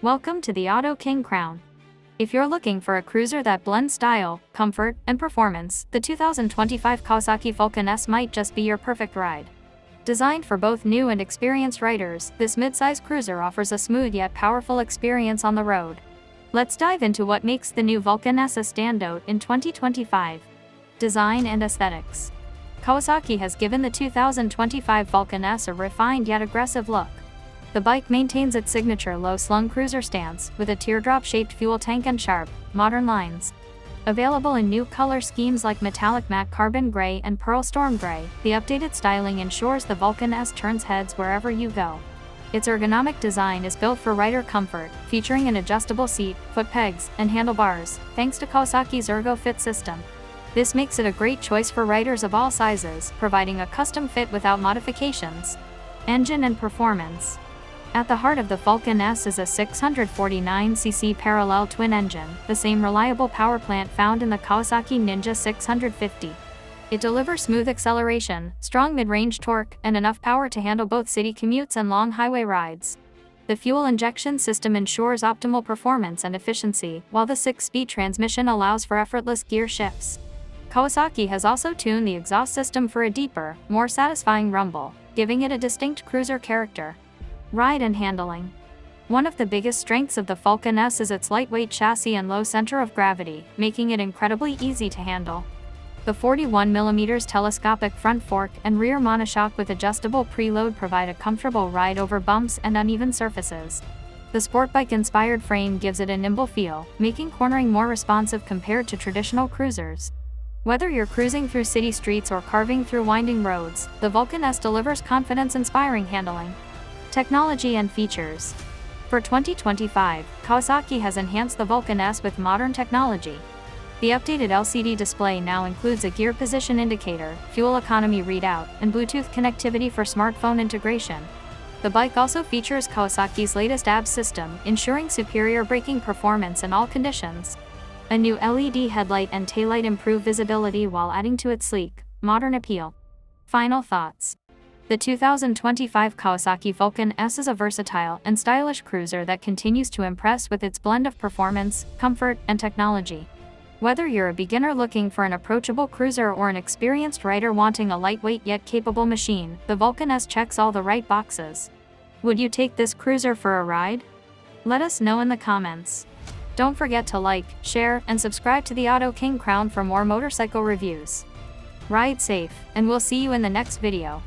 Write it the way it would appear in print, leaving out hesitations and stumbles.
Welcome to the Auto King Crown. If you're looking for a cruiser that blends style, comfort, and performance, the 2025 Kawasaki Vulcan S might just be your perfect ride. Designed for both new and experienced riders, this midsize cruiser offers a smooth yet powerful experience on the road. Let's dive into what makes the new Vulcan S a standout in 2025. Design and aesthetics. Kawasaki has given the 2025 Vulcan S a refined yet aggressive look. The bike maintains its signature low-slung cruiser stance, with a teardrop-shaped fuel tank and sharp, modern lines. Available in new color schemes like metallic matte carbon gray and pearl storm gray, the updated styling ensures the Vulcan S turns heads wherever you go. Its ergonomic design is built for rider comfort, featuring an adjustable seat, foot pegs, and handlebars, thanks to Kawasaki's ErgoFit system. This makes it a great choice for riders of all sizes, providing a custom fit without modifications. Engine and performance. At the heart of the Vulcan S is a 649cc parallel twin engine, the same reliable power plant found in the Kawasaki Ninja 650. It delivers smooth acceleration, strong mid-range torque, and enough power to handle both city commutes and long highway rides. The fuel injection system ensures optimal performance and efficiency, while the 6-speed transmission allows for effortless gear shifts. Kawasaki has also tuned the exhaust system for a deeper, more satisfying rumble, giving it a distinct cruiser character. Ride and handling. One of the biggest strengths of the Vulcan S is its lightweight chassis and low center of gravity, making it incredibly easy to handle. The 41mm telescopic front fork and rear monoshock with adjustable preload provide a comfortable ride over bumps and uneven surfaces. The Sportbike-inspired frame gives it a nimble feel, making cornering more responsive compared to traditional cruisers. Whether you're cruising through city streets or carving through winding roads, the Vulcan S delivers confidence-inspiring handling. Technology and features. For 2025, Kawasaki has enhanced the Vulcan S with modern technology. The updated LCD display now includes a gear position indicator, fuel economy readout, and Bluetooth connectivity for smartphone integration. The bike also features Kawasaki's latest ABS system, ensuring superior braking performance in all conditions. A new LED headlight and taillight improve visibility while adding to its sleek, modern appeal. Final thoughts. The 2025 Kawasaki Vulcan S is a versatile and stylish cruiser that continues to impress with its blend of performance, comfort, and technology. Whether you're a beginner looking for an approachable cruiser or an experienced rider wanting a lightweight yet capable machine, the Vulcan S checks all the right boxes. Would you take this cruiser for a ride? Let us know in the comments. Don't forget to like, share, and subscribe to the Auto King Crown for more motorcycle reviews. Ride safe, and we'll see you in the next video.